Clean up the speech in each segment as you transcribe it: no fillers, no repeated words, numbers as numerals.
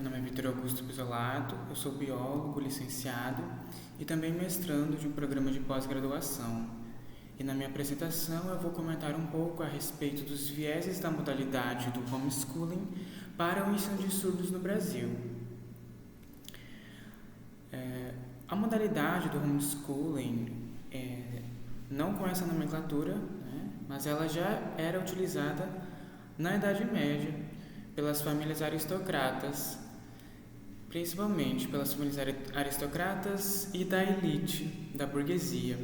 meu nome é Vitor Augusto Pisolato, eu sou biólogo, licenciado e também mestrando de um programa de pós-graduação. E na minha apresentação eu vou comentar um pouco a respeito dos vieses da modalidade do homeschooling para o ensino de surdos no Brasil. A modalidade do homeschooling, não com essa nomenclatura, mas ela já era utilizada na Idade Média pelas famílias aristocratas, principalmente pelas famílias aristocratas e da elite, da burguesia.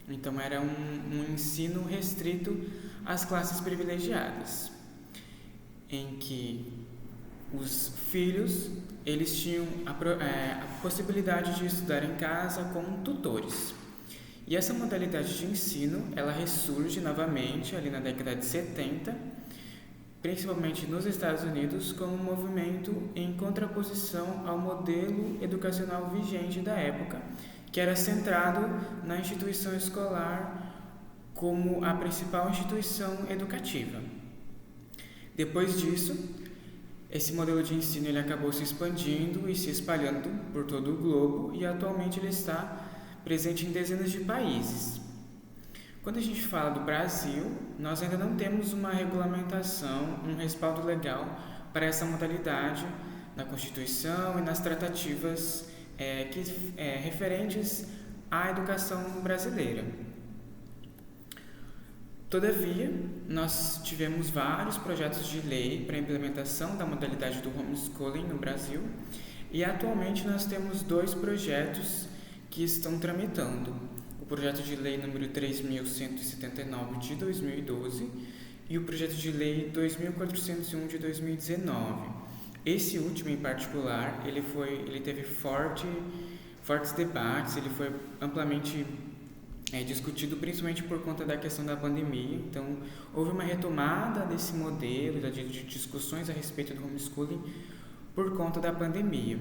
Então era um ensino restrito às classes privilegiadas, em que os filhos eles tinham a possibilidade de estudar em casa com tutores. E essa modalidade de ensino ela ressurge novamente ali na década de 70, principalmente nos Estados Unidos, como um movimento em contraposição ao modelo educacional vigente da época, que era centrado na instituição escolar como a principal instituição educativa. Depois disso, esse modelo de ensino ele acabou se expandindo e se espalhando por todo o globo e atualmente ele está presente em dezenas de países. Quando a gente fala do Brasil, nós ainda não temos uma regulamentação, um respaldo legal para essa modalidade na Constituição e nas tratativas referentes à educação brasileira. Todavia, nós tivemos vários projetos de lei para a implementação da modalidade do homeschooling no Brasil e atualmente nós temos 2 projetos que estão tramitando. O projeto de lei número 3.179 de 2012 e o projeto de lei 2.401 de 2019. Esse último em particular, ele teve fortes debates, ele foi amplamente discutido principalmente por conta da questão da pandemia. Então, houve uma retomada desse modelo, de discussões a respeito do homeschooling por conta da pandemia.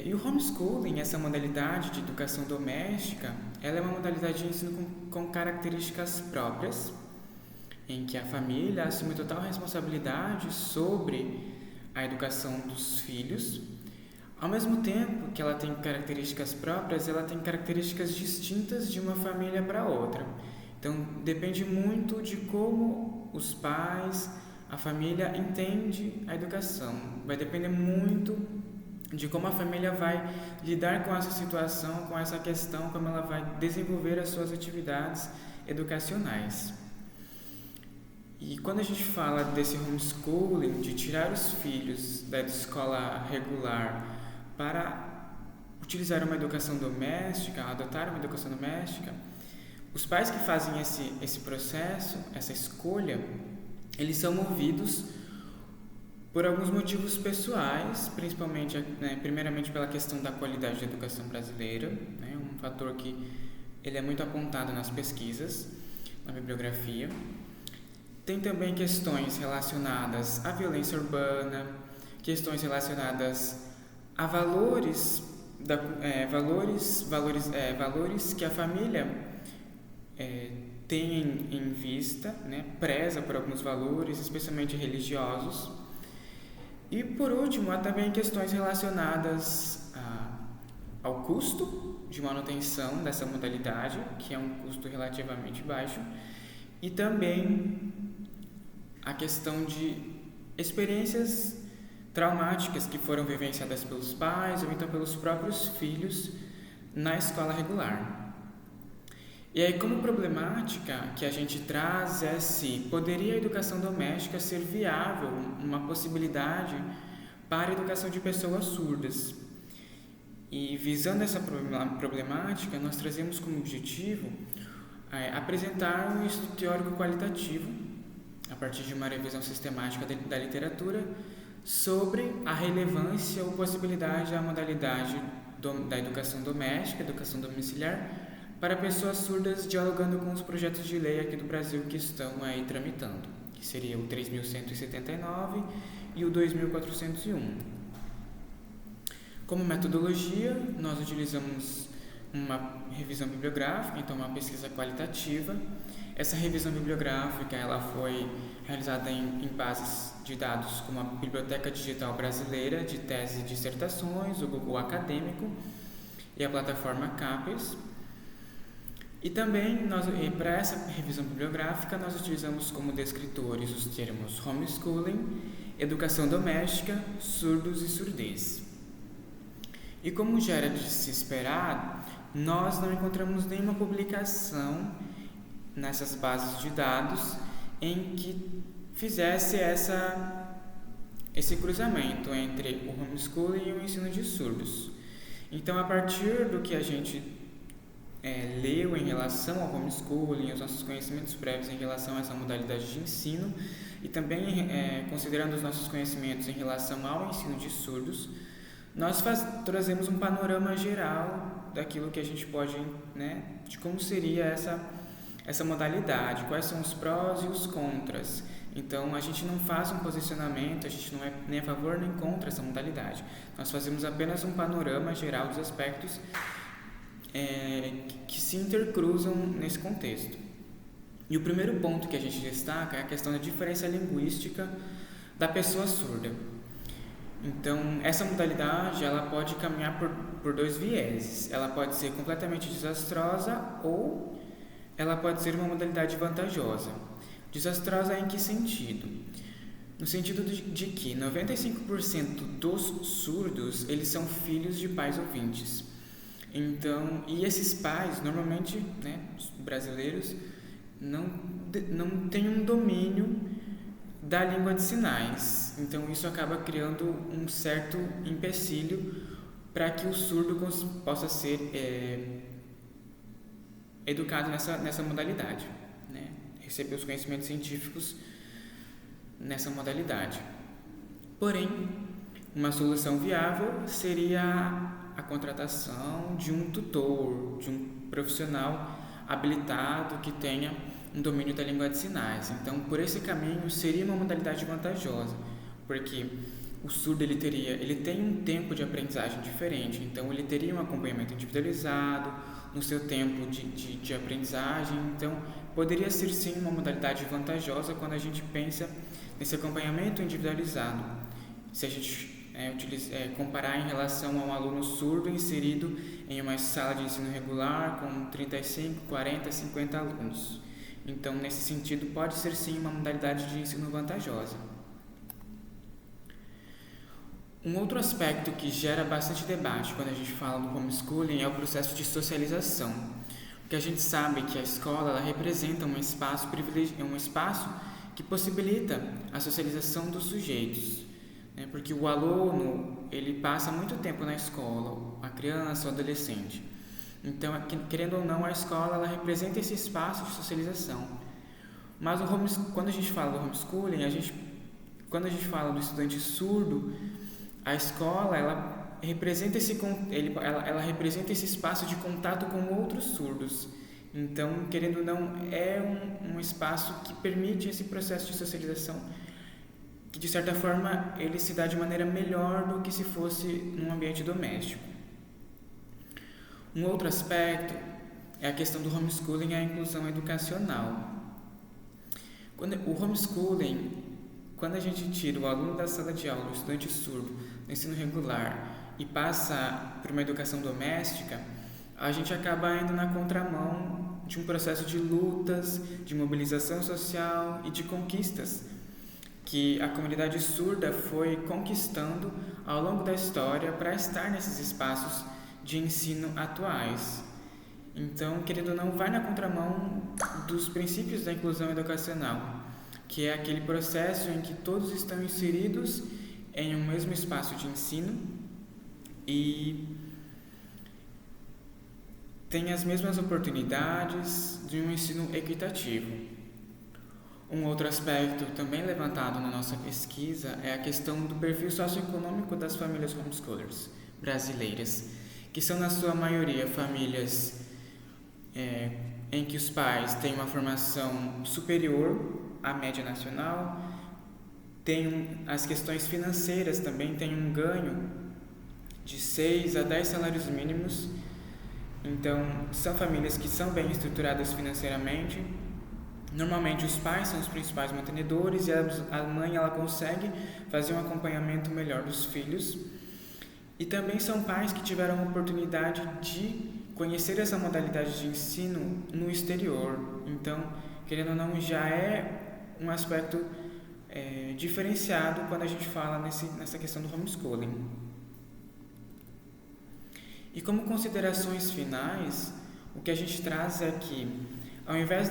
E o homeschooling, essa modalidade de educação doméstica, ela é uma modalidade de ensino com características próprias, em que a família assume total responsabilidade sobre a educação dos filhos. Ao mesmo tempo que ela tem características próprias, ela tem características distintas de uma família para outra. Então, depende muito de como os pais, a família entende a educação. Vai depender muito de como a família vai lidar com essa situação, com essa questão, como ela vai desenvolver as suas atividades educacionais. E quando a gente fala desse homeschooling, de tirar os filhos da escola regular para utilizar uma educação doméstica, adotar uma educação doméstica, os pais que fazem esse processo, essa escolha, eles são movidos por alguns motivos pessoais, principalmente, primeiramente pela questão da qualidade da educação brasileira, um fator que ele é muito apontado nas pesquisas, na bibliografia. Tem também questões relacionadas à violência urbana, questões relacionadas a valores que a família tem em vista, preza por alguns valores, especialmente religiosos. E por último, há também questões relacionadas ao custo de manutenção dessa modalidade, que é um custo relativamente baixo, e também a questão de experiências traumáticas que foram vivenciadas pelos pais ou então pelos próprios filhos na escola regular. E aí, como problemática que a gente traz é se poderia a educação doméstica ser viável, uma possibilidade para a educação de pessoas surdas. E visando essa problemática, nós trazemos como objetivo apresentar um estudo teórico qualitativo, a partir de uma revisão sistemática da literatura, sobre a relevância ou possibilidade da modalidade da educação doméstica, educação domiciliar, para pessoas surdas, dialogando com os projetos de lei aqui do Brasil que estão aí tramitando, que seria o 3.179 e o 2.401. Como metodologia, nós utilizamos uma revisão bibliográfica, então uma pesquisa qualitativa, Essa revisão bibliográfica ela foi realizada em bases de dados como a Biblioteca Digital Brasileira de Teses e Dissertações, o Google Acadêmico e a plataforma CAPES. E também, para essa revisão bibliográfica, nós utilizamos como descritores os termos homeschooling, educação doméstica, surdos e surdez. E como já era de se esperar, nós não encontramos nenhuma publicação nessas bases de dados em que fizesse esse cruzamento entre o homeschooling e o ensino de surdos. Então, a partir do que a gente leu em relação ao homeschooling, os nossos conhecimentos prévios em relação a essa modalidade de ensino e também considerando os nossos conhecimentos em relação ao ensino de surdos, nós trazemos um panorama geral daquilo que a gente pode, de como seria essa modalidade, quais são os prós e os contras. Então, a gente não faz um posicionamento, a gente não é nem a favor nem contra essa modalidade. Nós fazemos apenas um panorama geral dos aspectos que se intercruzam nesse contexto. E o primeiro ponto que a gente destaca é a questão da diferença linguística da pessoa surda. Então, essa modalidade ela pode caminhar por dois vieses. Ela pode ser completamente desastrosa ou ela pode ser uma modalidade vantajosa. Desastrosa em que sentido? No sentido de que 95% dos surdos eles são filhos de pais ouvintes. Então, e esses pais, normalmente, os brasileiros, não têm um domínio da língua de sinais. Então, isso acaba criando um certo empecilho para que o surdo possa ser educado nessa modalidade, receber os conhecimentos científicos nessa modalidade. Porém, uma solução viável seria a contratação de um tutor, de um profissional habilitado que tenha um domínio da língua de sinais. Então, por esse caminho, seria uma modalidade vantajosa, porque o surdo ele tem um tempo de aprendizagem diferente, então ele teria um acompanhamento individualizado no seu tempo de aprendizagem. Então, poderia ser sim uma modalidade vantajosa quando a gente pensa nesse acompanhamento individualizado. Se a gente comparar em relação a um aluno surdo inserido em uma sala de ensino regular com 35, 40, 50 alunos. Então, nesse sentido, pode ser sim uma modalidade de ensino vantajosa. Um outro aspecto que gera bastante debate quando a gente fala do homeschooling é o processo de socialização. Porque a gente sabe que a escola ela representa um espaço que possibilita a socialização dos sujeitos. Porque o aluno ele passa muito tempo na escola, a criança, o adolescente. Então, querendo ou não, a escola ela representa esse espaço de socialização. Mas quando a gente fala do homeschooling, quando a gente fala do estudante surdo, a escola ela representa esse espaço de contato com outros surdos. Então, querendo ou não, é um espaço que permite esse processo de socialização que, de certa forma, ele se dá de maneira melhor do que se fosse num ambiente doméstico. Um outro aspecto é a questão do homeschooling e a inclusão educacional. O homeschooling, quando a gente tira o aluno da sala de aula, o estudante surdo, no ensino regular e passa para uma educação doméstica, a gente acaba indo na contramão de um processo de lutas, de mobilização social e de conquistas que a comunidade surda foi conquistando ao longo da história para estar nesses espaços de ensino atuais. Então, querendo ou não, vai na contramão dos princípios da inclusão educacional, que é aquele processo em que todos estão inseridos em um mesmo espaço de ensino e têm as mesmas oportunidades de um ensino equitativo. Um outro aspecto também levantado na nossa pesquisa é a questão do perfil socioeconômico das famílias homeschoolers brasileiras, que são, na sua maioria, famílias em que os pais têm uma formação superior à média nacional, tem as questões financeiras também, tem um ganho de 6 a 10 salários mínimos. Então, são famílias que são bem estruturadas financeiramente Normalmente os pais são os principais mantenedores e a mãe ela consegue fazer um acompanhamento melhor dos filhos. E também são pais que tiveram a oportunidade de conhecer essa modalidade de ensino no exterior. Então, querendo ou não, já é um aspecto diferenciado quando a gente fala nessa questão do homeschooling. E como considerações finais, o que a gente traz é que, ao invés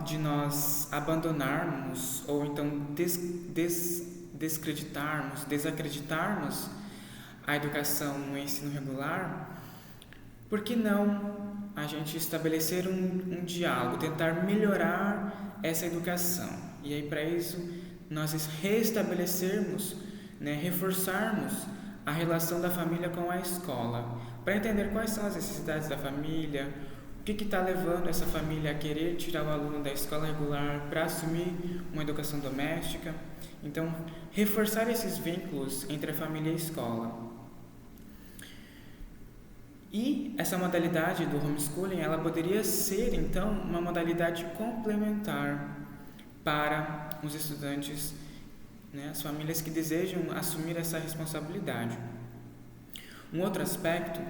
de nós abandonarmos ou então desacreditarmos a educação no ensino regular, por que não a gente estabelecer um diálogo, tentar melhorar essa educação? E aí, para isso, nós restabelecermos, reforçarmos a relação da família com a escola, para entender quais são as necessidades da família, o que está levando essa família a querer tirar o aluno da escola regular para assumir uma educação doméstica. Então, reforçar esses vínculos entre a família e a escola. E essa modalidade do homeschooling, ela poderia ser, então, uma modalidade complementar para os estudantes, as famílias que desejam assumir essa responsabilidade. Um outro aspecto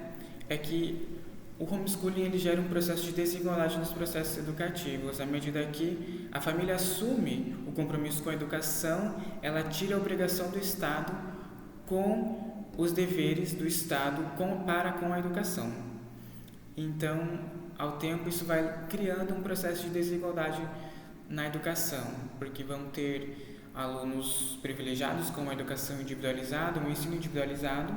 é que o homeschooling ele gera um processo de desigualdade nos processos educativos. À medida que a família assume o compromisso com a educação, ela tira a obrigação do Estado com os deveres do Estado para com a educação. Então, ao tempo, isso vai criando um processo de desigualdade na educação, porque vão ter alunos privilegiados com uma educação individualizada, um ensino individualizado,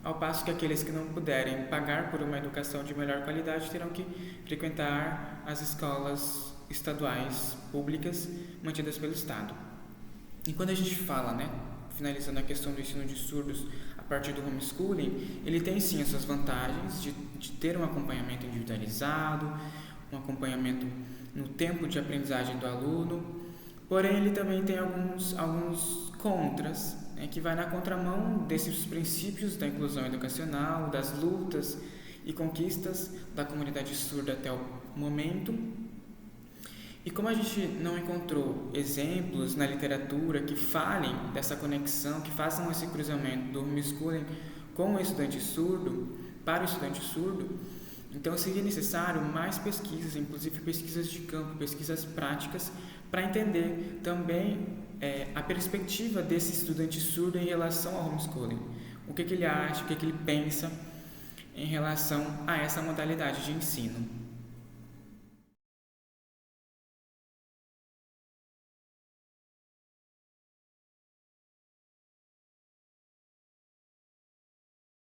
ao passo que aqueles que não puderem pagar por uma educação de melhor qualidade terão que frequentar as escolas estaduais públicas mantidas pelo Estado. E quando a gente fala, finalizando a questão do ensino de surdos a partir do homeschooling, ele tem sim as suas vantagens de ter um acompanhamento individualizado, um acompanhamento no tempo de aprendizagem do aluno, porém ele também tem alguns contras, que vai na contramão desses princípios da inclusão educacional, das lutas e conquistas da comunidade surda até o momento. E como a gente não encontrou exemplos na literatura que falem dessa conexão, que façam esse cruzamento do homeschooling com o estudante surdo, para o estudante surdo, então seria necessário mais pesquisas, inclusive pesquisas de campo, pesquisas práticas, para entender também a perspectiva desse estudante surdo em relação ao homeschooling. O que ele acha, o que ele pensa em relação a essa modalidade de ensino.